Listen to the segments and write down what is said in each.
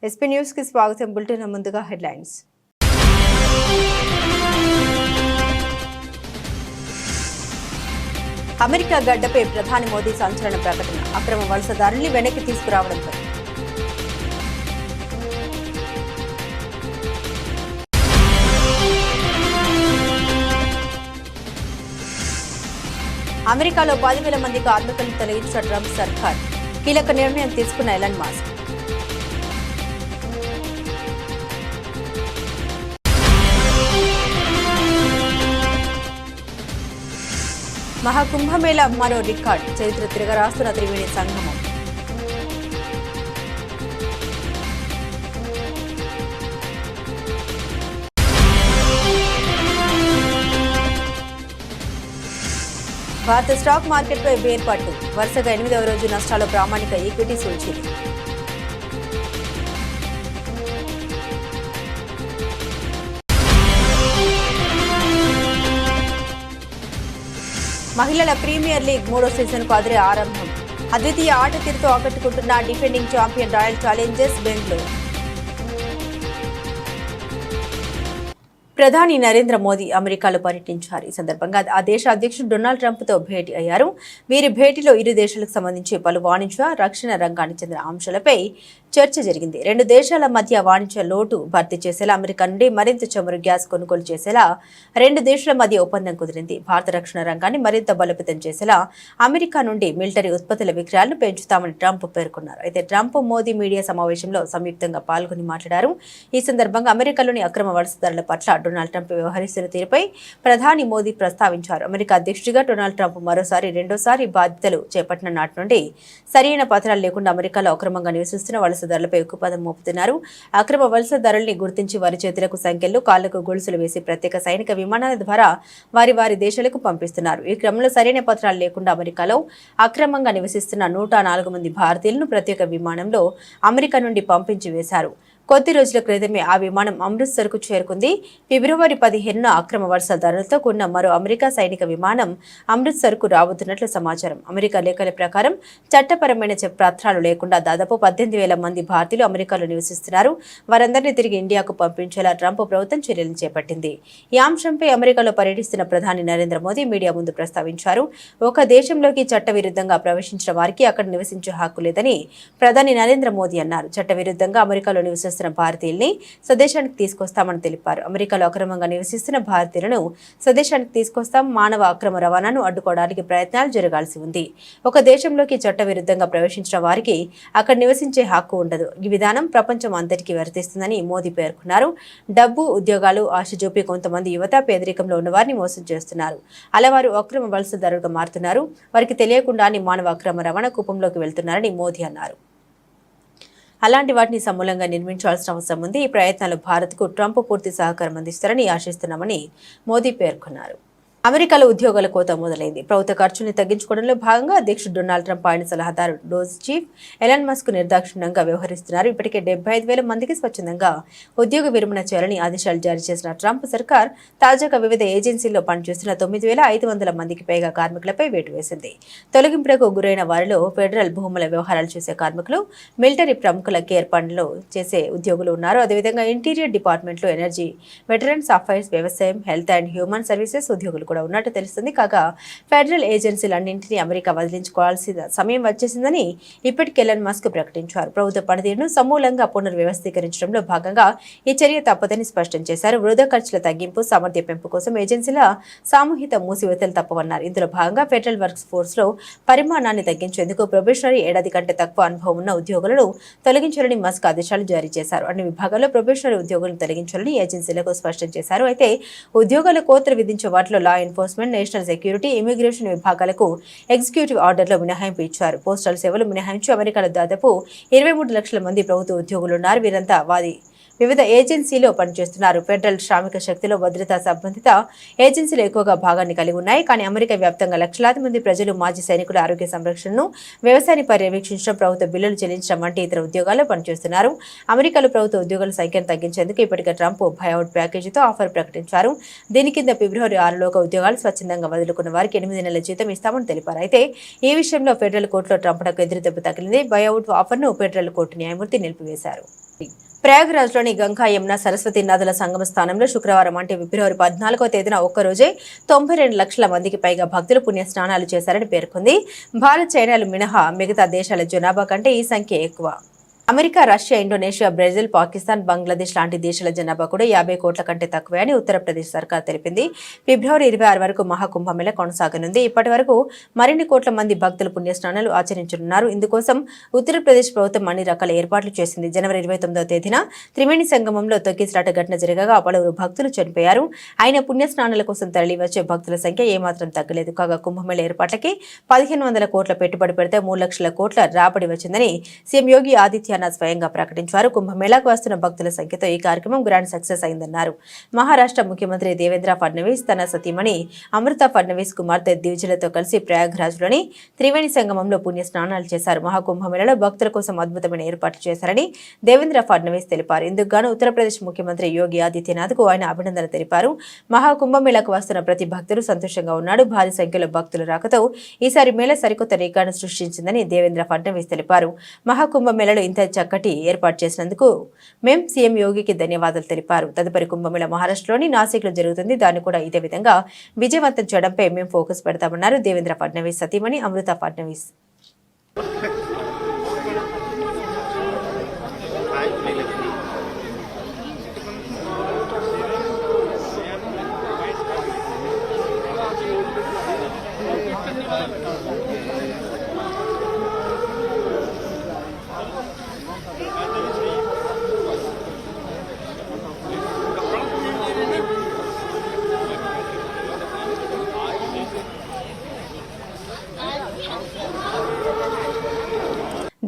SP news కి స్వాగతం. Bulletin ముందుగా హెడ్లైన్స్. అమెరికా గడ్డపై ప్రధాని మోదీ సంచలన ప్రకటన. అక్రమ వలసదారుల్ని వెనక్కి తీసుకురావడంపై అమెరికాలో 10,000 మంది కార్మికులను తొలగించిన ట్రంప్ సర్కార్ కీలక నిర్ణయం తీసుకున్న ఎలన్ మస్క్. మహాకుంభమేళా మరో రికార్డ్, చరిత్ర తిరగరాస్తున్న త్రివేణి సంగమం. భారత స్టాక్ మార్కెట్పై బేర్పట్టు, వరుసగా 8వ రోజు నష్టాలు. ప్రామాణిక ఈక్విటీ సూచీలు. మహిళల ప్రీమియర్ లీగ్ 3వ సీజన్కు అదిరే ఆరంభం. అద్వితీయ ఆట తీరుతో ఆకట్టుకుంటున్న defending champion Royal Challengers Bengaluru. ప్రధాని నరేంద్ర మోదీ అమెరికాలో పర్యటించారు. ఈ సందర్భంగా ఆ దేశ అధ్యక్షుడు డొనాల్డ్ ట్రంప్తో భేటీ అయ్యారు. వీరి భేటీలో ఇరు దేశాలకు సంబంధించి పలు వాణిజ్య, రక్షణ రంగానికి చెందిన అంశాలపై చర్చ జరిగింది. రెండు దేశాల మధ్య వాణిజ్య లోటు భర్తీ చేసేలా, అమెరికా నుండి మరింత చమురు గ్యాస్ కొనుగోలు చేసేలా రెండు దేశాల మధ్య ఒప్పందం కుదిరింది. భారత రక్షణ రంగాన్ని మరింత బలోపేతం చేసేలా అమెరికా నుండి మిలిటరీ ఉత్పత్తుల విక్రయాలను పెంచుతామని ట్రంప్ పేర్కొన్నారు. అయితే ట్రంప్ మోదీ మీడియా సమావేశంలో సంయుక్తంగా పాల్గొని మాట్లాడారు. ఈ సందర్భంగా అమెరికాలోని అక్రమ వలసదారుల పట్ల డొనాల్డ్ ట్రంప్ వ్యవహరిస్తున్న తీరుపై ప్రధాని మోదీ ప్రస్తావించారు. అమెరికా అధ్యక్షుడిగా డొనాల్డ్ ట్రంప్ రెండోసారి బాధ్యతలు చేపట్టిన నాటి నుండి సరైన పత్రాలు లేకుండా అమెరికాలో అక్రమంగా నివసిస్తున్న వలసదారులపై ఉక్కుపాదం మోపుతున్నారు. అక్రమ వలసదారుల్ని గుర్తించి వారి చేతులకు సంఖ్యలు, కాళ్లకు గొలుసులు వేసి ప్రత్యేక సైనిక విమానాల ద్వారా వారి దేశాలకు పంపిస్తున్నారు. ఈ క్రమంలో సరైన పత్రాలు లేకుండా అమెరికాలో అక్రమంగా నివసిస్తున్న 104 మంది భారతీయులను ప్రత్యేక విమానంలో అమెరికా నుండి పంపించి వేశారు. కొద్ది రోజుల క్రితమే ఆ విమానం అమృత్సర్కు చేరుకుంది. ఫిబ్రవరి 15న అక్రమ వలసదారులతో కూడిన మరో అమెరికా సైనిక విమానం అమృత్సర్కు రాబోతున్నట్లు సమాచారం. అమెరికా లేఖల ప్రకారం చట్టపరమైన పత్రాలు లేకుండా దాదాపు 18,000 మంది భారతీయులు అమెరికాలో నివసిస్తున్నారు. వారందరినీ తిరిగి ఇండియాకు పంపించేలా ట్రంప్ ప్రభుత్వం చర్యలు చేపట్టింది. ఈ అంశంపై అమెరికాలో పర్యటిస్తున్న ప్రధాని నరేంద్ర మోదీ మీడియా ముందు ప్రస్తావించారు. ఒక దేశంలోకి చట్టవిరుద్ధంగా ప్రవేశించిన వారికి అక్కడ నివసించే హక్కు లేదని ప్రధాని నరేంద్ర మోదీ అన్నారు. చట్టవిరుద్ధంగా అమెరికాలో నివసిస్తున్న భారతీయుల్ని స్వదేశానికి తీసుకొస్తామని తెలిపారు. అమెరికాలో అక్రమంగా నివసిస్తున్న భారతీయులను స్వదేశానికి తీసుకొస్తాం. మానవ అక్రమ రవాణాను అడ్డుకోవడానికి ప్రయత్నాలు జరగాల్సి ఉంది. ఒక దేశంలోకి చట్టవిరుద్ధంగా ప్రవేశించిన వారికి అక్కడ నివసించే హక్కు ఉండదు. ఈ విధానం ప్రపంచం అంతటికీ వర్తిస్తుందని మోదీ పేర్కొన్నారు. డబ్బు, ఉద్యోగాలు ఆశ చూపి కొంతమంది యువత పేదరికంలో ఉన్న వారిని మోసం చేస్తున్నారు. అలా వారు అక్రమ వలసదారులుగా మారుతున్నారు. వారికి తెలియకుండానే మానవ అక్రమ రవాణా కూపంలోకి వెళ్తున్నారని మోదీ అన్నారు. అలాంటి వాటిని సమూలంగా నిర్మించాల్సిన అవసరం ఉంది. ఈ ప్రయత్నాలు భారత్కు ట్రంప్ పూర్తి సహకారం అందిస్తారని ఆశిస్తున్నామని మోదీ పేర్కొన్నారు. అమెరికాలో ఉద్యోగాల కోత మొదలైంది. ప్రభుత్వ ఖర్చుల్ని తగ్గించుకోవడంలో భాగంగా అధ్యక్షుడు డొనాల్డ్ ట్రంప్, ఆయన సలహాదారు డోజ్ చీఫ్ ఎలన్ మస్క్ నిర్దాక్షిణ్యంగా వ్యవహరిస్తున్నారు. ఇప్పటికే 75,000 మందికి స్వచ్ఛందంగా ఉద్యోగ విరమణ చేయాలని ఆదేశాలు జారీ చేసిన ట్రంప్ సర్కార్ తాజాగా వివిధ ఏజెన్సీల్లో పనిచేస్తున్న 9,500 మందికి పైగా కార్మికులపై వేటు వేసింది. తొలగింపులకు గురైన వారిలో ఫెడరల్ భూముల వ్యవహారాలు చేసే కార్మికులు, మిలిటరీ ప్రముఖుల కేర్ పనులు చేసే ఉద్యోగులు ఉన్నారు. అదేవిధంగా ఇంటీరియర్ డిపార్ట్మెంట్లో ఎనర్జీ, వెటరన్స్ అఫైర్స్, వ్యవసాయం, హెల్త్ అండ్ హ్యూమన్ సర్వీసెస్ ఉద్యోగులు కూడా ఉన్నట్టు తెలుస్తుంది. కాగా ఫెడరల్ ఏజెన్సీలన్నింటినీ అమెరికా వదిలించుకోవాల్సిన సమయం వచ్చేసిందని ఇప్పటికే ఎలన్ మస్క్ ప్రకటించారు. ప్రభుత్వ పనితీరును సమూలంగా పునర్వ్యవస్థీకరించడంలో భాగంగా ఈ చర్య తప్పదని స్పష్టం చేశారు. వృధా ఖర్చుల తగ్గింపు, సామర్థ్య పెంపు కోసం ఏజెన్సీల సామూహిక మూసివేతలు తప్పవన్నారు. ఇందులో భాగంగా ఫెడరల్ వర్క్స్ ఫోర్స్ లో పరిమాణాన్ని తగ్గించేందుకు ప్రొబేషనరీ ఏడాది కంటే తక్కువ అనుభవం ఉన్న ఉద్యోగులను తొలగించాలని మస్క్ ఆదేశాలు జారీ చేశారు. అన్ని విభాగాల్లో ప్రొబేషనరీ ఉద్యోగులను తొలగించాలని ఏజెన్సీలకు స్పష్టం చేశారు. అయితే ఉద్యోగాల కోతలు విధించే వాటిలో law enforcement, national security, immigration విభాగాలకు ఎగ్జిక్యూటివ్ ఆర్డర్లో మినహాయింపు ఇచ్చారు. పోస్టల్ సేవలు మినహాయించి అమెరికాలో దాదాపు 23 లక్షల మంది ప్రభుత్వ ఉద్యోగులు ఉన్నారు. వీరంతా వివిధ ఏజెన్సీలో పనిచేస్తున్నారు. ఫెడరల్ శ్రామిక శక్తిలో భద్రతా సంబంధిత ఏజెన్సీలు ఎక్కువగా భాగాన్ని కలిగి ఉన్నాయి. కానీ అమెరికా వ్యాప్తంగా లక్షలాది మంది ప్రజలు మాజీ సైనికుల ఆరోగ్య సంరక్షణను, వ్యవసాయాన్ని పర్యవేక్షించడం, ప్రభుత్వ బిల్లులు చెల్లించడం వంటి ఇతర ఉద్యోగాల్లో పనిచేస్తున్నారు. అమెరికాలో ప్రభుత్వ ఉద్యోగుల సంఖ్యను తగ్గించేందుకు ఇప్పటికే ట్రంప్ బయౌట్ ప్యాకేజీతో ఆఫర్ ప్రకటించారు. దీని కింద ఫిబ్రవరి 6లోగా ఉద్యోగాలు స్వచ్ఛందంగా వదులుకున్న వారికి 8 నెలల జీతం ఇస్తామని తెలిపారు. అయితే ఈ విషయంలో ఫెడరల్ కోర్టులో ట్రంప్కు ఎదురుదెబ్బ తగిలింది. బయౌట్ ఆఫర్ను ఫెడరల్ కోర్టు న్యాయమూర్తి నిలిపివేశారు. ప్రయాగ్రాజ్లోని గంగా, యమున, సరస్వతి నదుల సంగమ స్థానంలో శుక్రవారం అంటే ఫిబ్రవరి 14వ తేదీన ఒక్కరోజే 92 లక్షల మందికి పైగా భక్తులు పుణ్య స్నానాలు చేశారని పేర్కొంది. భారత్, చైనాలు మినహా మిగతా దేశాల జనాభా కంటే ఈ సంఖ్య ఎక్కువ. America, Russia, Indonesia, Brazil, Pakistan, Bangladesh లాంటి దేశాల జనాభా కూడా 50 కోట్ల కంటే తక్కువే అని ఉత్తరప్రదేశ్ సర్కార్ తెలిపింది. ఫిబ్రవరి 26 వరకు మహాకుంభమేళ కొనసాగనుంది. ఇప్పటి వరకు మరిన్ని కోట్ల మంది భక్తులు పుణ్యస్నానాలు ఆచరించనున్నారు. ఇందుకోసం ఉత్తరప్రదేశ్ ప్రభుత్వం అన్ని రకాల ఏర్పాట్లు చేసింది. జనవరి 29వ తేదీన త్రివేణి సంగమంలో తొక్కిసలాట ఘటన జరగగా పలువురు భక్తులు చనిపోయారు. అయిన పుణ్యస్నానాల కోసం తరలివచ్చే భక్తుల సంఖ్య ఏమాత్రం తగ్గలేదు. కాగా కుంభమేళ ఏర్పాట్లకి 1500 కోట్ల పెట్టుబడి పెడితే 3 లక్షల కోట్ల రాబడి వచ్చిందని సీఎం యోగి ఆదిత్యనాథ్ స్వయంగా ప్రకటించారు. కుంభమేళాకు వస్తున్న భక్తుల సంఖ్యతో ఈ కార్యక్రమం గ్రాండ్ సక్సెస్ అయిందన్నారు. మహారాష్ట్ర ముఖ్యమంత్రి దేవేంద్ర ఫడ్నవీస్ తన సతీమణి అమృత ఫడ్నవీస్ కుమార్తె దివిజలతో కలిసి ప్రయాగ్రాజ్లోని త్రివేణి సంగమంలో పుణ్య స్నానాలు చేశారు. మహాకుంభమేళలో భక్తుల కోసం అద్భుతమైన ఏర్పాట్లు చేశారని దేవేంద్ర ఫడ్నవీస్ తెలిపారు. ఇందుకు గాను ఉత్తరప్రదేశ్ ముఖ్యమంత్రి యోగి ఆదిత్యనాథ్కు ఆయన అభినందన తెలిపారు. మహాకుంభమేళకు వస్తున్న ప్రతి భక్తుడు సంతోషంగా ఉన్నాడు. భారీ సంఖ్యలో భక్తుల రాకతో ఈసారి మేళ సరికొత్త రికార్డు సృష్టించిందని దేవేంద్ర ఫడ్నవీస్ తెలిపారు. మహాకుంభమేళలో ఇంత చక్కటి ఏర్పాటు చేసినందుకు మేం సీఎం యోగికి ధన్యవాదాలు తెలిపారు. తదుపరి కుంభమేళ మహారాష్ట్రలోని నాసిక్లో జరుగుతుంది. దాన్ని కూడా ఇదే విధంగా విజయవంతం చేయడంపై మేం ఫోకస్ పెడతామన్నారు దేవేంద్ర ఫడ్నవీస్ సతీమణి అమృత ఫడ్నవీస్.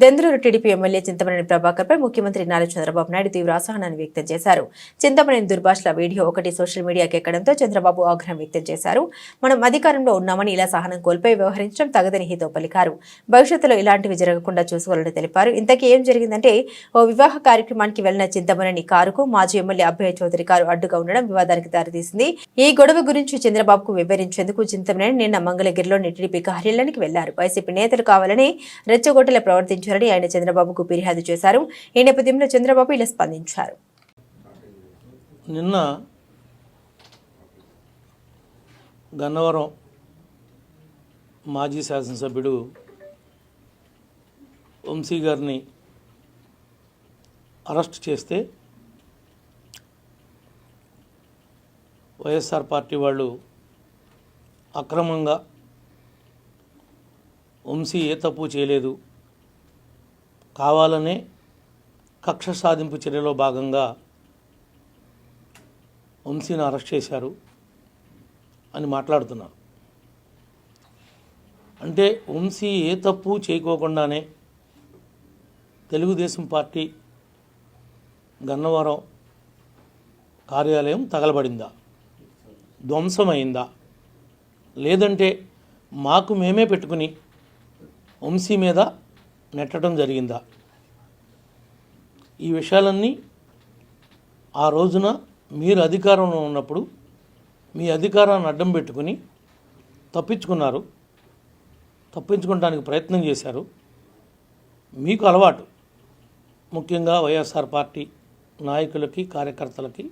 దెందులూరు టీడీపీ ఎమ్మెల్యే చింతమనేని ప్రభాకర్పై ముఖ్యమంత్రి నారా చంద్రబాబు నాయుడు తీవ్ర అసహనాన్ని వ్యక్తం చేశారు. చింతమనేని దుర్భాషల వీడియో ఒకటి సోషల్ మీడియాకి ఎక్కడంతో చంద్రబాబు ఆగ్రహం వ్యక్తం చేశారు. మనం అధికారంలో ఉన్నామని ఇలా సహనం కోల్పోయి వ్యవహరించడం తగదని హితో పలికారు. భవిష్యత్తులో ఇలాంటివి జరగకుండా చూసుకోవాలని తెలిపారు. ఇంతకీ ఏం జరిగిందంటే ఓ వివాహ కార్యక్రమానికి వెళ్లిన చింతమనేని కారుకు మాజీ ఎమ్మెల్యే అభయ చౌదరి కారు అడ్డుగా ఉండడం వివాదానికి దారితీసింది. ఈ గొడవ గురించి చంద్రబాబుకు వివరించేందుకు చింతమనేని నిన్న మంగళగిరిలోని టీడీపీ కార్యాలయానికి వెళ్లారు. వైసీపీ నేతలు కావాలని రెచ్చగొట్టలే ప్రవర్తించారు. ఆయన చంద్రబాబుకు ఫిర్యాదు చేశారు. ఈ నేపథ్యంలో చంద్రబాబు ఇలా స్పందించారు. నిన్న గన్నవరం మాజీ శాసనసభ్యుడు వంశీ గారిని అరెస్ట్ చేస్తే వైఎస్ఆర్ పార్టీ వాళ్ళు అక్రమంగా వంశీ ఏ తప్పు చేయలేదు, కావాలనే కక్ష సాధింపు చర్యలో భాగంగా వంశీని అరెస్ట్ చేశారు అని మాట్లాడుతున్నారు. అంటే వంశీ ఏ తప్పు చేయకోకుండానే తెలుగుదేశం పార్టీ గన్నవరం కార్యాలయం తగలబడిందా, ధ్వంసమైందా, లేదంటే మాకు మేమే పెట్టుకుని వంశీ మీద నెట్టడం జరిగిందా? ఈ విషయాలన్నీ ఆ రోజున మీరు అధికారంలో ఉన్నప్పుడు మీ అధికారాన్ని అడ్డం పెట్టుకుని తప్పించుకోవడానికి ప్రయత్నం చేశారు. మీకు అలవాటు, ముఖ్యంగా వైఎస్ఆర్ పార్టీ నాయకులకి, కార్యకర్తలకి,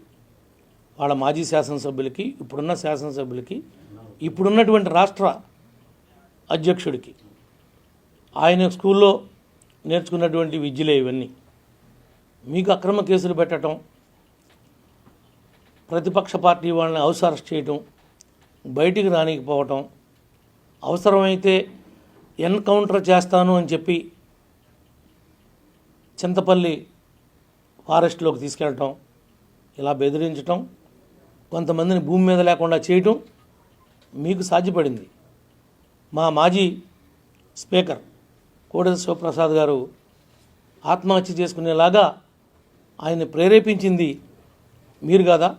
వాళ్ళ మాజీ శాసనసభ్యులకి, ఇప్పుడున్న శాసనసభ్యులకి, ఇప్పుడున్నటువంటి రాష్ట్ర అధ్యక్షుడికి ఆయన స్కూల్లో నేర్చుకున్నటువంటి విద్యలే ఇవన్నీ. మీకు అక్రమ కేసులు పెట్టడం, ప్రతిపక్ష పార్టీ వాళ్ళని హౌస్ అరెస్ట్ చేయటం, బయటికి రానికపోవటం, అవసరమైతే ఎన్కౌంటర్ చేస్తాను అని చెప్పి చింతపల్లి ఫారెస్ట్లోకి తీసుకెళ్ళటం, ఇలా బెదిరించటం, కొంతమందిని భూమి మీద లేకుండా చేయటం మీకు సాధ్యపడింది. మా మాజీ స్పీకర్ కోడెల శివప్రసాద్ గారు ఆత్మహత్య చేసుకునేలాగా ఆయన్ని ప్రేరేపించింది మీరు కదా?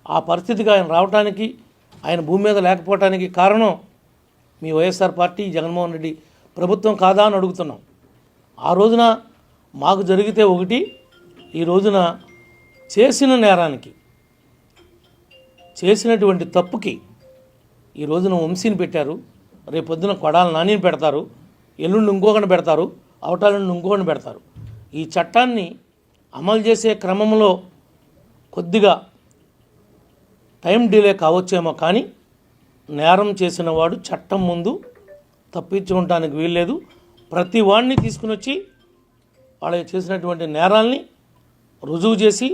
ఆ పరిస్థితికి ఆయన రావడానికి, ఆయన భూమి మీద లేకపోవడానికి కారణం మీ వైఎస్ఆర్ పార్టీ, జగన్మోహన్ రెడ్డి ప్రభుత్వం కాదా అని అడుగుతున్నాం. ఆ రోజున మాకు జరిగితే ఒకటి, ఈ రోజున చేసిన నేరానికి, చేసినటువంటి తప్పుకి ఈ రోజున వంశీని పెట్టారు, రేపొద్దున కొడాల నానిని పెడతారు, ఎల్లుండి ఇంకొకరిని పెడతారు, అవటాలను ఇంకొకరిని పెడతారు. ఈ చట్టాన్ని అమలు చేసే క్రమంలో కొద్దిగా టైం డిలే కావచ్చేమో, కానీ నేరం చేసిన వాడు చట్టం ముందు తప్పించుకోవటానికి వీల్లేదు. ప్రతి వాడిని తీసుకుని వచ్చి వాళ్ళు చేసినటువంటి నేరాల్ని రుజువు చేసి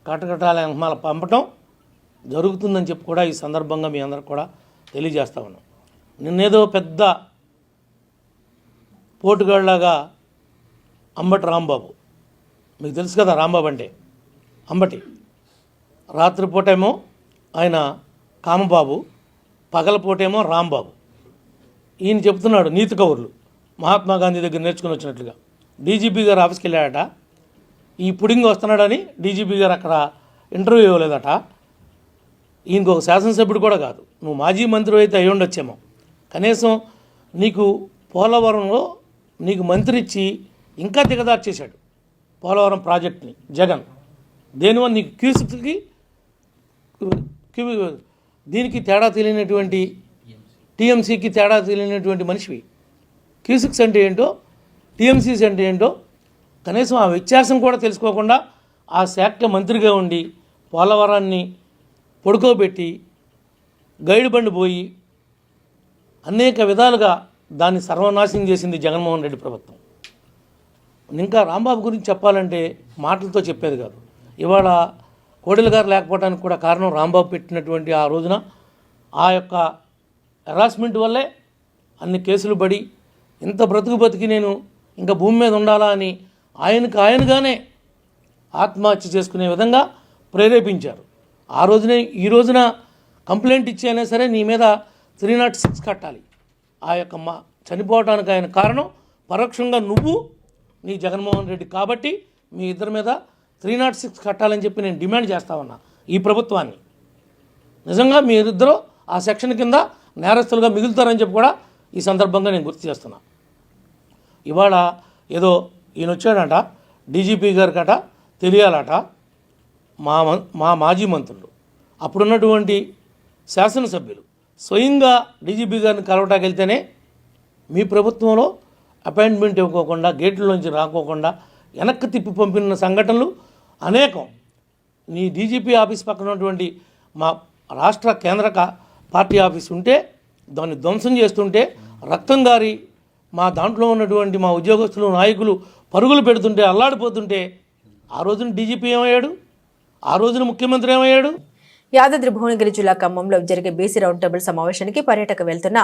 కటకటాల పంపటం జరుగుతుందని చెప్పి కూడా ఈ సందర్భంగా మీ అందరికి కూడా తెలియజేస్తా ఉన్నాం. నిన్నేదో పెద్ద పోటుగాళ్ళలాగా అంబటి రాంబాబు, మీకు తెలుసు కదా రాంబాబు అంటే అంబటి, రాత్రిపూటేమో ఆయన కామబాబు, పగలపూటేమో రాంబాబు. ఈయన చెప్తున్నాడు నీతి కౌరులు మహాత్మా గాంధీ దగ్గర నేర్చుకుని వచ్చినట్లుగా. డీజీపీ గారు ఆఫీస్కి వెళ్ళాడట, ఈ పుడింగ్ వస్తున్నాడని డీజీపీ గారు అక్కడ ఇంటర్వ్యూ ఇవ్వలేదట. ఈయనకు ఒక శాసనసభ్యుడు కూడా కాదు, నువ్వు మాజీ మంత్రి అయితే అయ్యి ఉండొచ్చేమో. కనీసం నీకు పోలవరంలో నీకు మంత్రి ఇచ్చి ఇంకా దిగదారు చేశాడు పోలవరం ప్రాజెక్ట్ని జగన్. దేనివల్ల నీకు క్యూసిక్కి దీనికి తేడా తెలియనటువంటి, టీఎంసీకి తేడా తెలియనటువంటి మనిషివి. క్యూసిక్స్ అంటే ఏంటో, టీఎంసీస్ అంటే ఏంటో కనీసం ఆ వ్యత్యాసం కూడా తెలుసుకోకుండా ఆ శాఖ మంత్రిగా ఉండి పోలవరాన్ని పడుకోబెట్టి గైడ్ బండి పోయి అనేక విధాలుగా దాన్ని సర్వనాశనం చేసింది జగన్మోహన్ రెడ్డి ప్రభుత్వం. ఇంకా రాంబాబు గురించి చెప్పాలంటే మాటలతో చెప్పేది కాదు. ఇవాళ కోడెల గారు లేకపోవడానికి కూడా కారణం రాంబాబు పెట్టినటువంటి ఆ రోజున ఆ యొక్క హెరాస్మెంట్ వల్లే అన్ని కేసులు పడి ఇంత బతికి నేను ఇంకా భూమి మీద ఉండాలా అని ఆయనగానే ఆత్మహత్య చేసుకునే విధంగా ప్రేరేపించారు. ఆ రోజునే ఈ రోజున కంప్లైంట్ ఇచ్చి అయినా సరే నీ మీద 306 కట్టాలి. ఆ యొక్క చనిపోవడానికి ఆయన కారణం పరోక్షంగా నువ్వు, నీ జగన్మోహన్ రెడ్డి కాబట్టి మీ ఇద్దరి మీద 306 కట్టాలని చెప్పి నేను డిమాండ్ చేస్తా ఉన్నా ఈ ప్రభుత్వాన్ని. నిజంగా మీరిద్దరూ ఆ సెక్షన్ కింద నేరస్తులుగా మిగులుతారని చెప్పి కూడా ఈ సందర్భంగా నేను గుర్తు చేస్తున్నా. ఇవాళ ఏదో ఈయన వచ్చాడట, డీజీపీ గారికట తెలియాలట, మా మాజీ మంత్రులు అప్పుడున్నటువంటి శాసనసభ్యులు స్వయంగా డీజీపీ గారిని కలవటానికి వెళ్తేనే మీ ప్రభుత్వంలో అపాయింట్మెంట్ ఇవ్వకోకుండా, గేట్లలోంచి రాకోకుండా వెనక్కి తిప్పి పంపిన సంఘటనలు అనేకం. నీ డీజీపీ ఆఫీస్ పక్కన ఉన్నటువంటి మా రాష్ట్ర కేంద్ర పార్టీ ఆఫీస్ ఉంటే దాన్ని ధ్వంసం చేస్తుంటే రక్తం గారి మా దాంట్లో ఉన్నటువంటి మా ఉద్యోగస్తులు, నాయకులు పరుగులు పెడుతుంటే, అల్లాడిపోతుంటే ఆ రోజున డీజీపీ ఏమయ్యాడు? ఆ రోజున ముఖ్యమంత్రి ఏమయ్యాడు? యాదాద్రి భువనగిరి జిల్లా ఖమ్మంలో జరిగే బీసీ రౌండ్ టేబుల్ సమావేశానికి పర్యటక వెళ్తున్న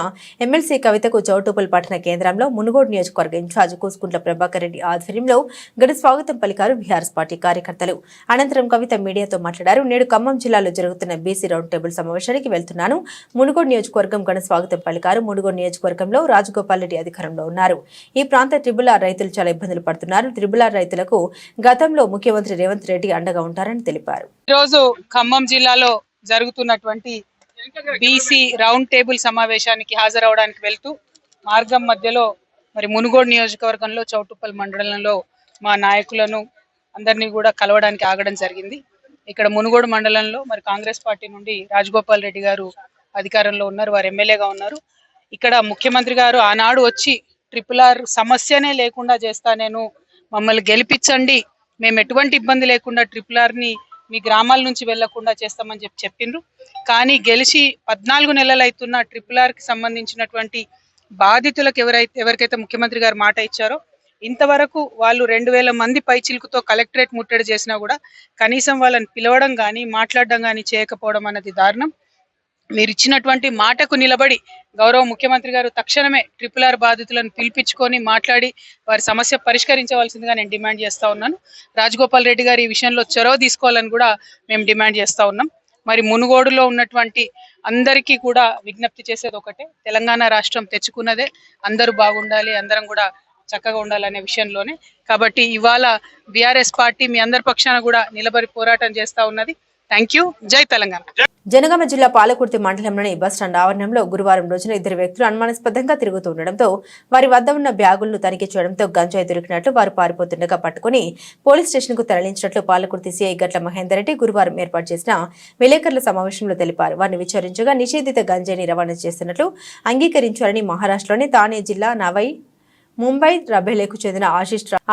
ఎమ్మెల్సీ కవితకు చౌటుప్పల్ పట్టణ కేంద్రంలో మునుగోడు నియోజకవర్గ ఇన్ఛార్జ్ కూసుకుంట్ల ప్రభాకర్ రెడ్డి ఆధ్వర్యంలో ఘన స్వాగతం పలికారు బీఆర్ఎస్ పార్టీ కార్యకర్తలు. అనంతరం కవిత మీడియాతో మాట్లాడారు. నేడు ఖమ్మం జిల్లాలో జరుగుతున్న బీసీ రౌండ్ టేబుల్ సమావేశానికి వెళ్తున్నాను. మునుగోడు నియోజకవర్గం ఘన స్వాగతం పలికారు. మునుగోడు నియోజకవర్గంలో రాజగోపాల్ రెడ్డి అధికారంలో ఉన్నారు. ఈ ప్రాంత ట్రిబుల్ ఆర్ రైతులు చాలా ఇబ్బందులు పడుతున్నారు. ట్రిబుల్ ఆర్ రైతులకు గతంలో ముఖ్యమంత్రి రేవంత్ రెడ్డి అండగా ఉంటారని తెలిపారు. ఈరోజు ఖమ్మం జిల్లాలో జరుగుతున్నటువంటి బీసీ రౌండ్ టేబుల్ సమావేశానికి హాజరవడానికి వెళ్తూ మార్గం మధ్యలో మరి మునుగోడు నియోజకవర్గంలో చౌటుప్పల్ మండలంలో మా నాయకులను అందరినీ కూడా కలవడానికి ఆగడం జరిగింది. ఇక్కడ మునుగోడు మండలంలో మరి కాంగ్రెస్ పార్టీ నుండి రాజగోపాల్ రెడ్డి గారు అధికారంలో ఉన్నారు, వారు ఎమ్మెల్యేగా ఉన్నారు. ఇక్కడ ముఖ్యమంత్రి గారు ఆనాడు వచ్చి ట్రిపుల్ ఆర్ సమస్యనే లేకుండా చేస్తా, నేను మమ్మల్ని గెలిపించండి, మేము ఎటువంటి ఇబ్బంది లేకుండా ట్రిపుల్ ఆర్ని మీ గ్రామాల నుంచి వెళ్లకుండా చేస్తామని చెప్పిండ్రు. కానీ గెలిచి 14 నెలలు అవుతున్న ట్రిపుల్ ఆర్కి సంబంధించినటువంటి బాధితులకు ఎవరికైతే ముఖ్యమంత్రి గారు మాట ఇచ్చారో ఇంతవరకు వాళ్ళు 2000 మంది పైచిలుకుతో కలెక్టరేట్ ముట్టడి చేసినా కూడా కనీసం వాళ్ళని పిలవడం కానీ మాట్లాడడం కానీ చేయకపోవడం అన్నది దారుణం. మీరు ఇచ్చినటువంటి మాటకు నిలబడి గౌరవ ముఖ్యమంత్రి గారు తక్షణమే ట్రిపుల్ ఆర్ బాధితులను పిలిపించుకొని మాట్లాడి వారి సమస్య పరిష్కరించవలసిందిగా నేను డిమాండ్ చేస్తా ఉన్నాను. రాజగోపాల్ రెడ్డి గారు ఈ విషయంలో చొరవ తీసుకోవాలని కూడా మేము డిమాండ్ చేస్తా ఉన్నాం. మరి మునుగోడులో ఉన్నటువంటి అందరికీ కూడా విజ్ఞప్తి చేసేది ఒకటే, తెలంగాణ రాష్ట్రం తెచ్చుకున్నదే, అందరూ బాగుండాలి, అందరం కూడా చక్కగా ఉండాలనే విషయంలోనే. కాబట్టి ఇవాళ బీఆర్ఎస్ పార్టీ మీ అందరి పక్షాన కూడా నిలబడి పోరాటం చేస్తా ఉన్నది. Thank you. జై తెలంగాణ. జనగామ జిల్లా పాలకుర్తి మండలంలోని బస్టాండ్ ఆవరణంలో గురువారం రోజున ఇద్దరు వ్యక్తులు అనుమానాస్పదంగా తిరుగుతుండటంతో వారి వద్ద ఉన్న బ్యాగులను తనిఖీ చేయడంతో గంజాయి దొరికినట్లు వారు పారిపోతుండగా పట్టుకుని పోలీస్ స్టేషన్ కు తరలించినట్లు పాలకుర్తి సీఐ గట్ల మహేందర్ రెడ్డి గురువారం ఏర్పాటు చేసిన విలేకరుల సమావేశంలో తెలిపారు. వారిని విచారించగా నిషేధిత గంజాయిని రవాణా చేస్తున్నట్లు అంగీకరించారని మహారాష్ట్రలోని తానే జిల్లా నవై ముంబై రబేలేకు చెందిన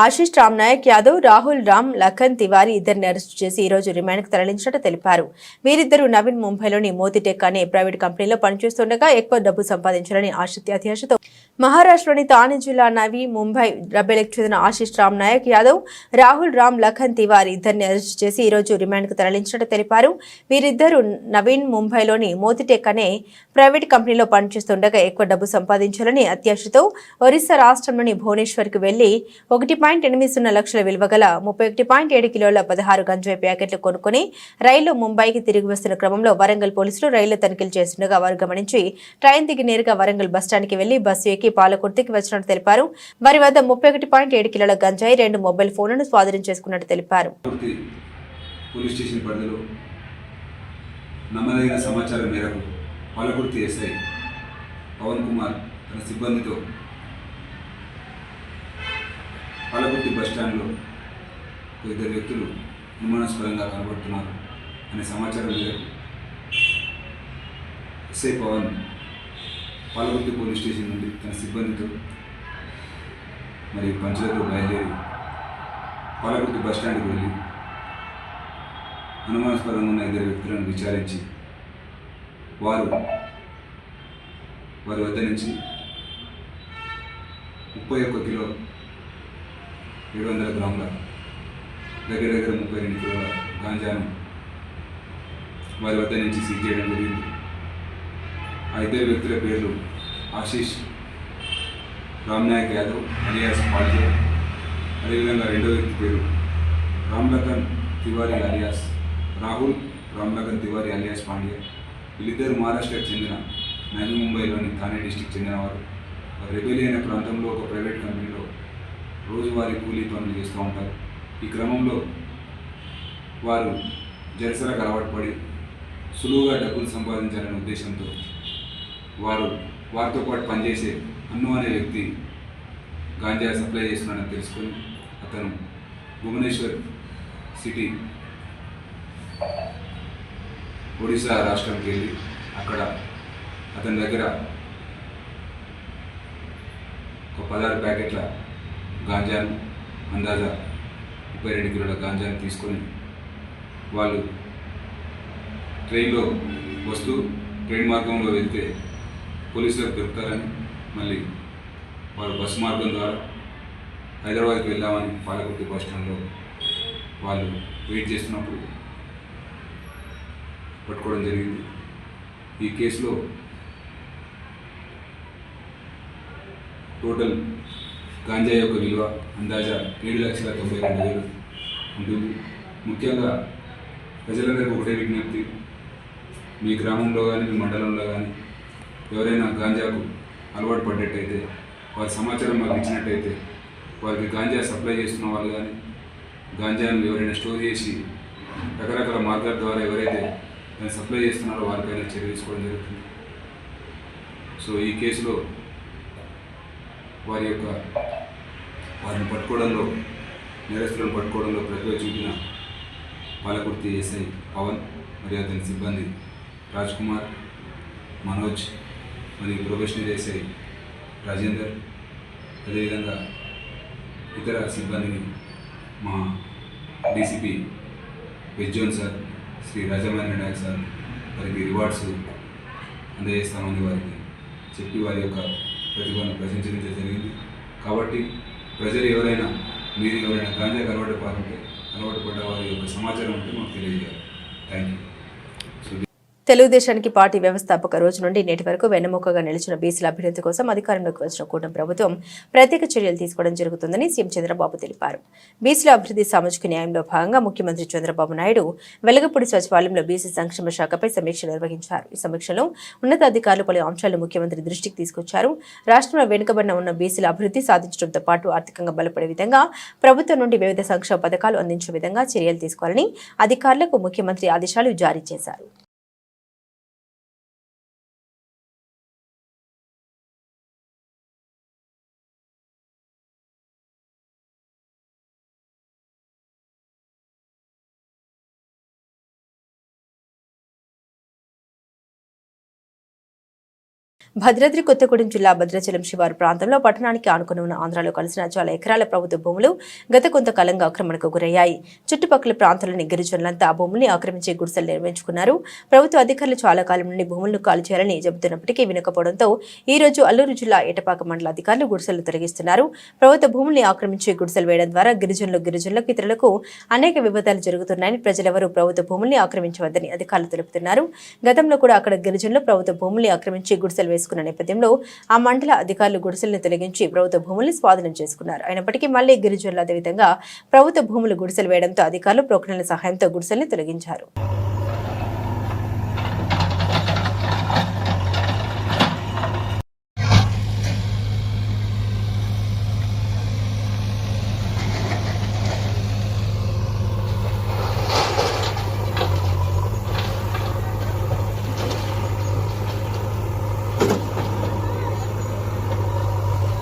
ఆశీష్ రామ్ నాయక్ యాదవ్, రాహుల్ రామ్ లఖన్ తివారీ ఇద్దరిని అరెస్టు చేసి ఈ రోజు రిమాండ్కు తరలించినట్టు తెలిపారు. వీరిద్దరూ నవీన్ ముంబైలోని మోతిటెక్ అనే ప్రైవేట్ కంపెనీలో పనిచేస్తుండగా ఎక్కువ డబ్బు సంపాదించాలని అత్యాశతో మహారాష్ట్రలోని తానే జిల్లా నవీ ముంబై రబేలేకు చెందిన ఆశీష్ రామ్ నాయక్ యాదవ్, రాహుల్ రామ్ లఖన్ తివారీ ఇద్దరిని అరెస్టు చేసి ఈ రోజు రిమాండ్కు తరలించినట్టు తెలిపారు. వీరిద్దరూ నవీన్ ముంబైలోని మోతిటెక్ అనే ప్రైవేట్ కంపెనీలో పనిచేస్తుండగా ఎక్కువ డబ్బు సంపాదించాలని అత్యాశతో ఒరిస్సా రాష్ట్రంలోని భువనేశ్వర్కు వెళ్లి 1.80 లక్షల విలువ గల 31.7 కిలోల 16 గంజాయి ప్యాకెట్లు కొనుక్కుని రైల్లో ముంబైకి తిరిగి వస్తున్న క్రమంలో వరంగల్ పోలీసులు రైలు తనిఖీలు చేస్తుండగా వారు గమనించి ట్రైన్ దిగి నేరుగా వరంగల్ బస్టాండ్కి వెళ్లి బస్సు ఎక్కి పాలకుర్తికి వచ్చినట్టు తెలిపారు. వారి వద్ద 31.7 కిలోల గంజాయి, 2 మొబైల్ ఫోన్లను స్వాధీనం చేసుకున్నట్టు తెలిపారు. పోలీస్ స్టేషన్ పరిధిలో నమ్మదగిన సమాచారం మేరకు పాలకుర్తి ఎస్ఐ పవన్ కుమార్ తన సిబ్బందితో పాలకుర్తి బస్టాండ్లో ఇద్దరు వ్యక్తులు అనుమానాస్పదంగా కనబడుతున్నారు అనే సమాచారం మేరకు SI Pavan Palakurthi police station నుండి తన సిబ్బందితో మరియు పంచులతో బయలుదేరి పాలకుర్తి బస్టాండ్కి వెళ్ళి అనుమానాస్పదంగా ఉన్న ఇద్దరు వ్యక్తులను విచారించి వారి వద్ద నుంచి 31 కిలో 700 గ్రాముల దగ్గర 32 కిలోల గాంజాను వారి వద్ద నుంచి సీజ్ చేయడం జరిగింది. ఆ ఇద్దరు వ్యక్తుల పేర్లు ఆశీష్ రామ్ నాయక్ యాదవ్ అలియాస్ పాండే, అదేవిధంగా రెండో వ్యక్తి పేరు రామ్ లఖన్ తివారీ అలియాస్ రాహుల్ రామ్ లఖన్ తివారీ అలియాస్ పాండే. వీళ్ళిద్దరు మహారాష్ట్రకు చెందిన నవీ ముంబైలోని థానే డిస్టిక్ చెందినవారు. రెబెలి అనే ప్రాంతంలో ఒక ప్రైవేట్ కంపెనీలో రోజువారీ కూలీ పనులు చేస్తూ ఉంటారు. ఈ క్రమంలో వారు జలసరకు అలవాటు పడి సులువుగా డబ్బులు సంపాదించాలనే ఉద్దేశంతో వారితో పాటు పనిచేసే అన్ను అనే వ్యక్తి గాంజా సప్లై చేస్తున్నాడని తెలుసుకొని అతను భువనేశ్వర్ సిటీ ఒడిశా రాష్ట్రంకి వెళ్ళి అక్కడ అతని దగ్గర ఒక 16 ప్యాకెట్ల గాంజాను, అందాజా 32 కిలోల గాంజాను తీసుకొని వాళ్ళు ట్రైన్లో వస్తూ ట్రైన్ మార్గంలో వెళ్తే పోలీసులకు దొరుకుతారని మళ్ళీ వారు బస్సు మార్గం ద్వారా హైదరాబాద్కి వెళ్దామని పాలకుర్తి బస్ స్టాండ్లో వాళ్ళు వెయిట్ చేస్తున్నప్పుడు పట్టుకోవడం జరిగింది. ఈ కేసులో టోటల్ గాంజా యొక్క విలువ అందాజా 7,92,000 ఉంటుంది. ముఖ్యంగా ప్రజలందరికీ ఒకటే విజ్ఞప్తి, మీ గ్రామంలో కానీ మీ మండలంలో కానీ ఎవరైనా గాంజాకు అలవాటు పడ్డట్టయితే వారి సమాచారం మాకు ఇచ్చినట్టయితే వారికి గాంజా సప్లై చేస్తున్న వాళ్ళు కానీ గాంజాను ఎవరైనా స్టోర్ చేసి రకరకాల మార్గాల ద్వారా ఎవరైతే దాన్ని సప్లై చేస్తున్నారో వారిపైన చర్య తీసుకోవడం జరుగుతుంది. సో ఈ కేసులో వారిని పట్టుకోవడంలో, నేరస్తులను పట్టుకోవడంలో ప్రతిభ చూపిన పాలకుర్తి ఎస్ఐ పవన్ మరియు అతని సిబ్బంది రాజ్ కుమార్, మనోజ్ మరియు ప్రొఫెషనల్ ఎస్ఐ రాజేందర్, అదేవిధంగా ఇతర సిబ్బందిని మా డీసీపీ వెజ్జోన్ సార్, శ్రీ రాజమహేంద్ర నాయక్ సార్ వారికి రివార్డ్స్ అందజేస్తామని వారికి చెప్పి వారి యొక్క ప్రతిభను ప్రశంసించడం జరిగింది. కాబట్టి ప్రజలు ఎవరైనా గాంజాకు అలవాటు పడ్డ వారి యొక్క సమాచారం ఉంటే మాకు తెలియజేయాలి. Thank you. తెలుగుదేశానికి పార్టీ వ్యవస్థాపక రోజు నుండి నేటి వరకు వెన్నెముకగా నిలిచిన బీసీల అభ్యున్నతి కోసం అధికారంలోకి వచ్చిన కూటమి ప్రభుత్వం ప్రత్యేక చర్యలు తీసుకోవడం జరుగుతుందని సీఎం చంద్రబాబు తెలిపారు. బీసీల అభివృద్ధి సామాజిక న్యాయంలో భాగంగా ముఖ్యమంత్రి చంద్రబాబు నాయుడు వెలగపూడి సచివాలయంలో బీసీ సంక్షేమ శాఖపై సమీక్ష నిర్వహించారు. ఈ సమీక్షలో ఉన్నతాధికారులు పలు అంశాలను ముఖ్యమంత్రి దృష్టికి తీసుకొచ్చారు. రాష్ట్రంలో వెనుకబడిన ఉన్న బీసీల అభివృద్ధి సాధించడంతో పాటు ఆర్థికంగా బలపడే విధంగా ప్రభుత్వం నుండి వివిధ సంక్షేమ పథకాలు అందించే విధంగా చర్యలు తీసుకోవాలని అధికారులకు ముఖ్యమంత్రి ఆదేశాలు జారీ చేశారు. భద్రాద్రి కొత్తగూడెం జిల్లా భద్రాచలం శివారు ప్రాంతంలో పట్టణానికి ఆనుకుని ఉన్న ఆంధ్రాలో కలిసిన చాలా ఎకరాల ప్రభుత్వ భూములు గత కొంతకాలంగా ఆక్రమణకు గురయ్యాయి. చుట్టుపక్కల ప్రాంతాల్లోని గిరిజనులంతా ఆ భూముల్ని ఆక్రమించి గుడిసెలు నిర్మించుకున్నారు. ప్రభుత్వ అధికారులు చాలా కాలం నుండి భూములను ఖాళీ చేయాలని చెబుతున్నప్పటికీ వినకపోవడంతో ఈ రోజు అల్లూరు జిల్లా ఏటపాక మండల అధికారులు గుడిసెలు తొలగిస్తున్నారు. ప్రభుత్వ భూముల్ని ఆక్రమించి గుడిసెలు వేయడం ద్వారా గిరిజనులకు ఇతరులకు అనేక వివాదాలు జరుగుతున్నాయని ప్రజలెవరూ ప్రభుత్వ భూముల్ని ఆక్రమించవద్దని అధికారులు తెలుపుతున్నారు. గతంలో కూడా అక్కడ గిరిజనులు ప్రభుత్వ భూముల్ని ఆక్రమించి గుడిసెలు వేసుకున్న నేపథ్యంలో ఆ మండల అధికారులు గుడిసెలను తొలగించి ప్రభుత్వ భూముల్ని స్వాధీనం చేసుకున్నారు. అయినప్పటికీ మళ్లీ గిరిజనులు అదేవిధంగా ప్రభుత్వ భూములు గుడిసెలు వేయడంతో అధికారులు ప్రొక్లైన్ల సహాయంతో గుడిసెల్ని తొలగించారు.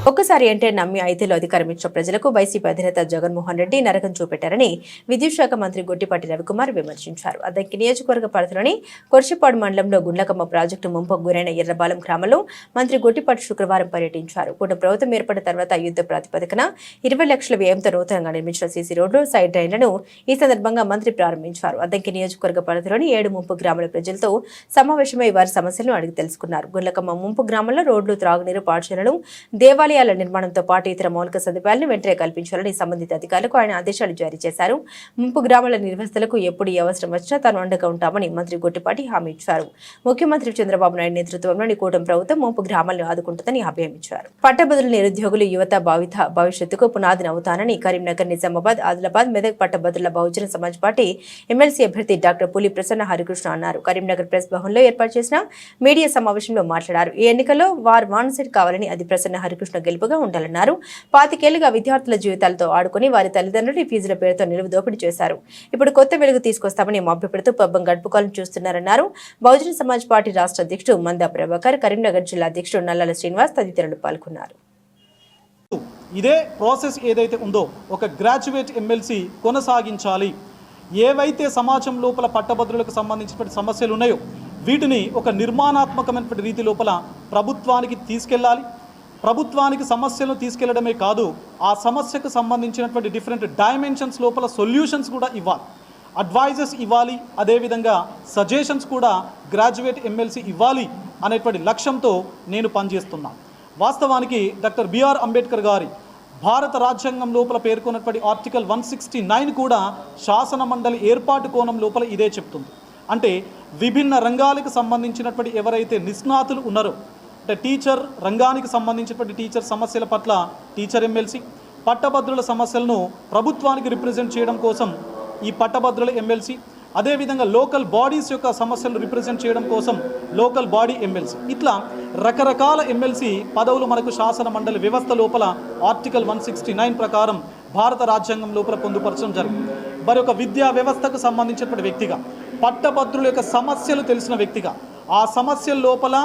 ఒక్కసారి అంటే నమ్మి ఐదేళ్లు అధికారం ఇచ్చిన ప్రజలకు వైసీపీ అధినేత జగన్మోహన్ రెడ్డి నరకం చూపెట్టారని విద్యుత్ శాఖ మంత్రి గొట్టిపాటి రవికుమార్ విమర్శించారు. అద్దంకి నియోజకవర్గ పరిధిలోని కొర్షపాడు మండలంలో గుండ్లకమ్మ ప్రాజెక్టు ముంపుకు గురైన ఎర్రబాలెం గ్రామంలో మంత్రి గొట్టిపాటి శుక్రవారం పర్యటించారు. కూటమి ప్రభుత్వం ఏర్పడిన తర్వాత యుద్ధ ప్రాతిపదికన 20 లక్షల వ్యయంతో నూతనంగా నిర్మించిన సీసీ రోడ్లు, సైడ్ డ్రైన్లను ఈ సందర్భంగా మంత్రి ప్రారంభించారు. అద్దంకి నియోజకవర్గ పరిధిలోని 7 ముంపు గ్రామాల ప్రజలతో సమావేశమై వారి సమస్యలను అడిగి తెలుసుకున్నారు. గుండ్లకమ్మ ముంపు గ్రామంలో రోడ్లు, త్రాగునీరు, పాఠశాలలు, దేవాలయాల నిర్మాణంతో పాటు ఇతర మౌలిక సదుపాయాలను వెంటనే కల్పించాలని సంబంధిత అధికారులకు ఆయన ఆదేశాలు జారీ చేశారు. ముంపు గ్రామాల నిర్వాసితులకు ఎప్పుడు ఏ అవసరం వచ్చినా తాను అండగా ఉంటామని మంత్రి గొట్టిపాటి హామీ ఇచ్చారు. ముఖ్యమంత్రి చంద్రబాబు నాయుడు నేతృత్వంలోని కూటమి ప్రభుత్వం ముంపు గ్రామాలను ఆదుకుంటుందని హామీ ఇచ్చారు. పట్టభద్రుల నిరుద్యోగులు, యువత భవిష్యత్తుకు పునాదిని అవుతానని కరీంనగర్, నిజామాబాద్, ఆదిలాబాద్, మెదక్ పట్టభద్రుల బహుజన సమాజ్ పార్టీ ఎమ్మెల్సీ అభ్యర్థి డాక్టర్ పులి ప్రసన్న హరికృష్ణ అన్నారు. కరీంనగర్ ప్రెస్ భవన్లో ఏర్పాటు చేసిన మీడియా సమావేశంలో మాట్లాడారు. ఈ ఎన్నికల్లో వారు వాన్సెట్ కావాలని, అది ప్రసన్న హరికృష్ణ గెలుపుగా ఉండాలన్నారు. 25 ఏళ్లుగా విద్యార్థుల జీవితాలతో ఆడుకుని వారి తల్లిదండ్రులు ఫీజుల పేరుతో నిలువు దోపిడీ చేశారు. ఇప్పుడు కొత్త వెలుగు తీసుకొస్తామని మభ్యపెడుతూ పబ్బం గడుపుకోవాలని చూస్తున్నారన్నారు. బహుజన సమాజ్ పార్టీ రాష్ట్ర అధ్యక్షుడు మందా ప్రభాకర్, కరీంనగర్ జిల్లా అధ్యక్షుడు నల్లాల శ్రీనివాస్ తదితరులు పాల్గొన్నారు. ఇదే ప్రాసెస్ ఏదైతే ఉందో ఒక గ్రాడ్యుయేట్ ఎమ్మెల్సీ కొనసాగించాలి. ఏవైతే సమాజం లోపల పట్టభద్రులకు సంబంధించిన సమస్యలు ఉన్నాయో వీటిని ఒక నిర్మాణాత్మకమైన రీతి లోపల ప్రభుత్వానికి తీసుకెళ్లాలి. ప్రభుత్వానికి సమస్యలను తీసుకెళ్లడమే కాదు, ఆ సమస్యకు సంబంధించినటువంటి డిఫరెంట్ డైమెన్షన్స్ లోపల సొల్యూషన్స్ కూడా ఇవ్వాలి, అడ్వైజెస్ ఇవ్వాలి, అదేవిధంగా సజెషన్స్ కూడా గ్రాడ్యుయేట్ ఎమ్మెల్సీ ఇవ్వాలి అనేటువంటి లక్ష్యంతో నేను పనిచేస్తున్నాను. వాస్తవానికి డాక్టర్ బిఆర్ అంబేద్కర్ గారి భారత రాజ్యాంగం లోపల పేర్కొన్నటువంటి ఆర్టికల్ 169 కూడా శాసన మండలి ఏర్పాటు కోణం లోపల ఇదే చెప్తుంది. అంటే విభిన్న రంగాలకు సంబంధించినటువంటి ఎవరైతే నిష్ణాతులు ఉన్నారో, అంటే టీచర్ రంగానికి సంబంధించినటువంటి టీచర్ సమస్యల పట్ల టీచర్ ఎమ్మెల్సీ, పట్టభద్రుల సమస్యలను ప్రభుత్వానికి రిప్రజెంట్ చేయడం కోసం ఈ పట్టభద్రుల ఎమ్మెల్సీ, అదేవిధంగా లోకల్ బాడీస్ యొక్క సమస్యలను రిప్రజెంట్ చేయడం కోసం లోకల్ బాడీ ఎమ్మెల్సీ, ఇట్లా రకరకాల ఎమ్మెల్సీ పదవులు మనకు శాసన మండలి వ్యవస్థ లోపల ఆర్టికల్ 169 ప్రకారం భారత రాజ్యాంగం లోపల పొందుపరచడం జరిగింది. మరొక విద్యా వ్యవస్థకు సంబంధించినటువంటి వ్యక్తిగా, పట్టభద్రుల యొక్క సమస్యలు తెలిసిన వ్యక్తిగా, ఆ సమస్యల లోపల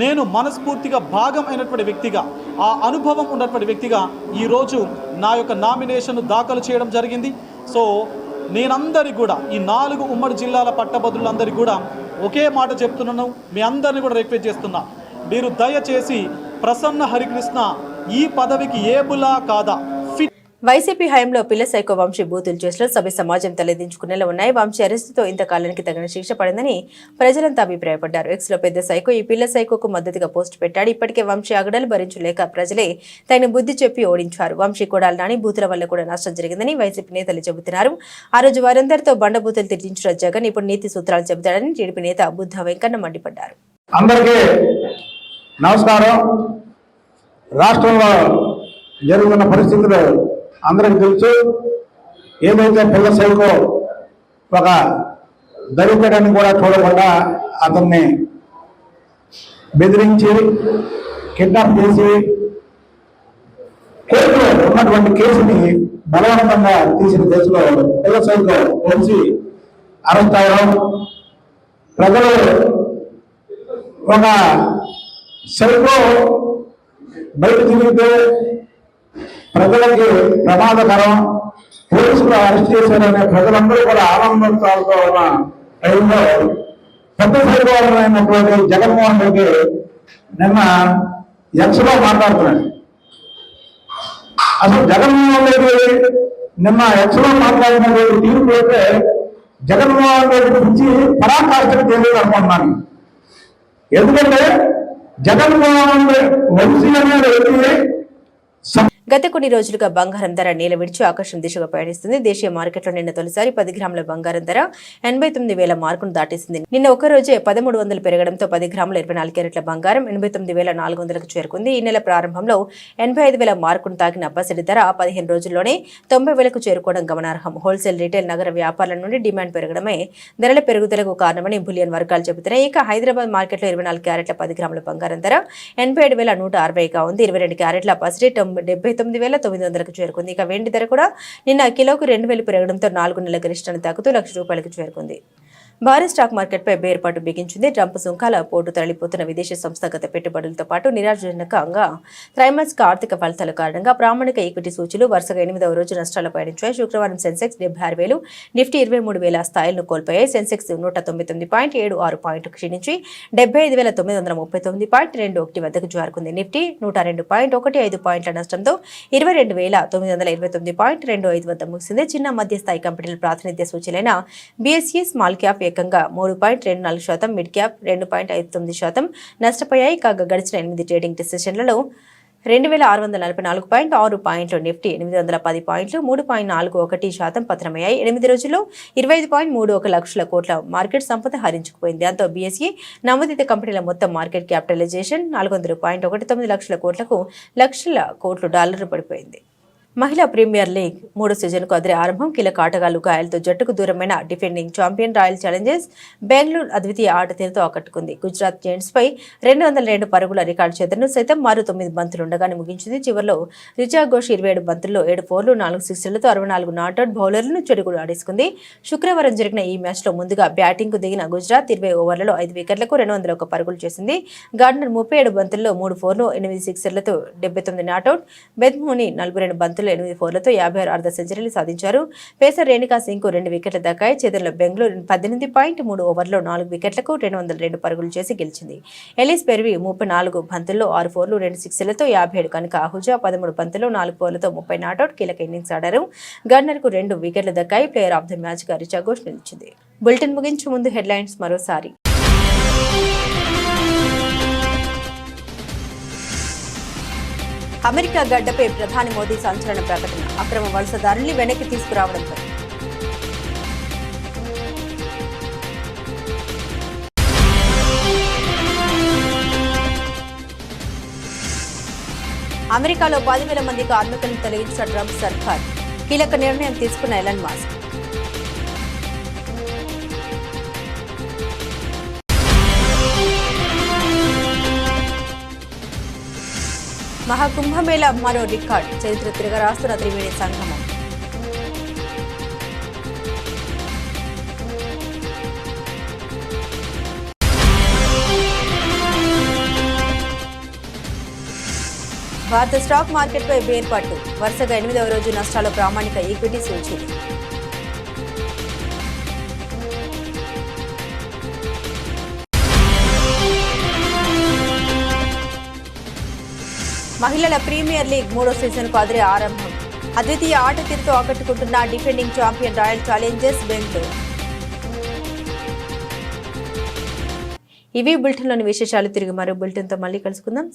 నేను మనస్ఫూర్తిగా భాగం అయినటువంటి వ్యక్తిగా, ఆ అనుభవం ఉన్నటువంటి వ్యక్తిగా ఈరోజు నా యొక్క నామినేషన్ దాఖలు చేయడం జరిగింది. సో నేనందరికీ కూడా ఈ 4 ఉమ్మడి జిల్లాల పట్టభద్రులందరికీ కూడా ఒకే మాట చెప్తున్నాను, మీ అందరినీ కూడా రిక్వెస్ట్ చేస్తున్నా, మీరు దయచేసి ప్రసన్న హరికృష్ణ ఈ పదవికి ఏబులా కాదా, వైసీపీ హయాంలో పిల్ల సైకో వంశీ బూతులు చేసిన సభ్య సమాజం తలెదించుకునేలా ఉన్నాయి. వంశీ అరెస్టుతో ఇంతకాలానికి తగిన శిక్ష పడిందని ప్రజలంతా అభిప్రాయపడ్డారు. ఎక్స్ లో పెద్ద సైకో ఈ పిల్ల సైకోకు మద్దతుగా పోస్ట్ పెట్టాడు. ఇప్పటికే వంశీ ఆగడాలు భరించలేక ప్రజలే తగిన బుద్ధి చెప్పి ఓడించారు. వంశీ కొడాలి నాని బూతుల వల్ల కూడా నష్టం జరిగిందని వైసీపీ నేతలు చెబుతున్నారు. ఆ రోజు వారందరితో బండబూతులు తిట్టించిన జగన్ ఇప్పుడు నీతి సూత్రాలు చెబుతాడని టీడీపీ నేత బుద్ధ వెంకన్న మండిపడ్డారు. అందరికీ నమస్కారం. రాష్ట్రంలో జరుగుతున్న పరిస్థితులు అందరికీ తెలుసు. ఏదైతే పిల్ల సైకో ఒక దళితుడని కూడా చూడకుండా అతన్ని బెదిరించి కిడ్నాప్ చేసి కోర్టులో ఉన్నటువంటి కేసుని బలవంతంగా తీసిన కేసులో పిల్ల సైకో వచ్చి అరెస్ట్ అవ్వడం, ప్రజలు ఒక సైకో బయట తిరిగితే ప్రజలకి ప్రమాదకరం, పోలీసులు అరెస్ట్ చేశారనే ప్రజలందరూ కూడా ఆనందోత్సాహాలతో ఉన్న టైంలో పెద్ద సైకోమైనటువంటి జగన్మోహన్ రెడ్డి నిన్న ఎక్స్లో మాట్లాడుతున్నాడు. అసలు జగన్మోహన్ రెడ్డి నిన్న ఎక్స్లో మాట్లాడినటువంటి తీర్పు అయితే జగన్మోహన్ రెడ్డి గురించి పరాకాష్ఠకు తెలియదు అనుకుంటున్నాను. ఎందుకంటే జగన్మోహన్ వంశీ అనే వ్యక్తి గత కొన్ని రోజులుగా బంగారం ధర నేల విడిచి ఆకాశం దిశగా పయనిస్తుంది. దేశీయ మార్కెట్లో నిన్న తొలిసారి 10 గ్రాముల బంగారం ధర 89,000 మార్కును దాటేసింది. నిన్న ఒక రోజే 1300 పెరగడంతో 10 గ్రాముల 24 క్యారెట్ల బంగారం 89,400కు చేరుకుంది. ఈ నెల ప్రారంభంలో 85,000 మార్కును తాకిన పసిడి ధర 15 రోజుల్లోనే 90,000కు చేరుకోవడం గమనార్హం. హోల్సేల్, రీటైల్, నగర వ్యాపారాల నుండి డిమాండ్ పెరగడమే ధరల పెరుగుదలకు కారణమని బులియన్ వర్గాలు చెబుతున్నాయి. ఇక హైదరాబాద్ మార్కెట్లో 24 క్యారెట్ల 10 గ్రాముల బంగారం ధర 87,160గా ఉంది. 22 క్యారెట్ల పసిడి 79,900కు చేరుకుంది. ఇక వెండి ధర కూడా నిన్న కిలోకు 2,000 పెరగడంతో 4 నెలల గరిష్టాన్ని తాకుతూ ₹1,00,000కు చేరుకుంది. భారీ స్టాక్ మార్కెట్పై బేర్పాటు బిగించింది. ట్రంప్ సుంకాల పోటు తరలిపోతున్న విదేశీ సంస్థాగత పెట్టుబడులతో పాటు నిరాశజనకంగా త్రైమాసిక ఆర్థిక ఫలితాల కారణంగా ప్రామాణిక ఈక్విటీ సూచీలు వరుసగా 8వ రోజు నష్టాలు పయనించాయి. శుక్రవారం సెన్సెక్స్ 76,000, నిఫ్టీ 23,000 స్థాయిలను కోల్పోయాయి. సెన్సెక్స్ 199.76 పాయింట్లు క్షీణించి 75,939.21 వద్దకు చేరుకుంది. నిఫ్టీ 102.15 పాయింట్ల నష్టంతో 22,929.25 వద్ద ముగిసింది. చిన్న మధ్య స్థాయి కంపెనీల ప్రాతినిధ్య సూచీలైన బీఎస్ఈ స్మాల్ క్యాప్ ఏకంగా 3.29%, మిడ్ క్యాప్ 2.59% నష్టపోయాయి. కాగా గడిచిన 8 ట్రేడింగ్ సెషన్లలో 2,644.6 పాయింట్లు, నిఫ్టీ 810 పాయింట్లు 3.41% పతనమయ్యాయి. 8 రోజుల్లో 25.31 లక్షల కోట్ల మార్కెట్ సంపద హరించుకుపోయింది. దాంతో బీఎస్ఈ నమోదిత కంపెనీల మొత్తం మార్కెట్ క్యాపిటలైజేషన్ 400.19 లక్షల కోట్లు డాలర్లు పడిపోయింది. మహిళా ప్రీమియర్ లీగ్ 3వ సీజన్కు అదిరే ఆరంభం. కీలక ఆటగాళ్లు గాయాలతో జట్టుకు దూరమైన defending champion Royal Challengers Bengaluru అద్వితీయ ఆట తీరుతో ఆకట్టుకుంది. గుజరాత్ జెయింట్స్ పై 202 పరుగుల రికార్డు చేతను సైతం మరో 9 బంతులు ఉండగానే ముగించింది. చివరిలో రిచా ఘోష్ 27 బంతుల్లో 7 ఫోర్లు 4 సిక్సర్లతో 64 నాట్అవుట్ బౌలర్లను చెడుగుడు ఆడేసుకుంది. శుక్రవారం జరిగిన ఈ మ్యాచ్లో ముందుగా బ్యాటింగ్కు దిగిన గుజరాత్ 20 ఓవర్లలో 5 వికెట్లకు 201 పరుగులు చేసింది. గార్డనర్ 37 బంతుల్లో 3 ఫోర్లు 8 సిక్సర్లతో 79 నాట్అవుట్, బెద్మూని 42 బంతుల్లో 8 ఫోర్లతో 56 అర్ధ సెంచరీలు సాధించారు. పేసర్ రేణుకా సింగ్కు 2 వికెట్లు దక్కాయి. చేతుల్లో బెంగళూరు 18.3 ఓవర్లో 4 వికెట్లకు 202 పరుగులు చేసి గెలిచింది. ఎలిస్ పెర్వి 34 బంతుల్లో 6 ఫోర్లు 2 సిక్సర్లతో 57, కనుక ఆహుజా 13 బంతుల్లో 4 ఫోర్లతో 30 నాట్అవుట్ కీలక ఇన్నింగ్స్ ఆడారు. గవర్నర్కు 2 వికెట్లు దక్కాయి. ప్లేయర్ ఆఫ్ ది మ్యాచ్ గా రిచా ఘోష్ నిలిచింది. బులెటిన్ ముగించే ముందు హెడ్లైన్స్ మరోసారి. అమెరికా గడ్డపై ప్రధాని మోదీ సంచలన ప్రకటన, అక్రమ వలసదారుల్ని వెనక్కి తీసుకురావడంపై. అమెరికాలో 10,000 మంది కార్మికులను తొలగించిన ట్రంప్ సర్కార్, కీలక నిర్ణయం తీసుకున్న ఎలన్ మస్క్. మహాకుంభమేళ మరో రికార్డ్, చరిత్ర తిరగరాస్తున్న త్రివేణి సంగమం. భారత స్టాక్ మార్కెట్పై బేర్పాటు, వరుసగా 8వ రోజు నష్టాలు ప్రామాణిక ఈక్విటీ సూచీలు. మహిళల ప్రీమియర్ లీగ్ 3వ సీజన్కు అదిరే ఆరంభం. అద్వితీయ ఆట తీరుతో ఆకట్టుకుంటున్న defending champion Royal Challengers Bengaluru. ఇవి బులెటిన్లోని విశేషాలు. తిరిగి మరో బులెటిన్తో మళ్ళీ కలుసుకుందాం.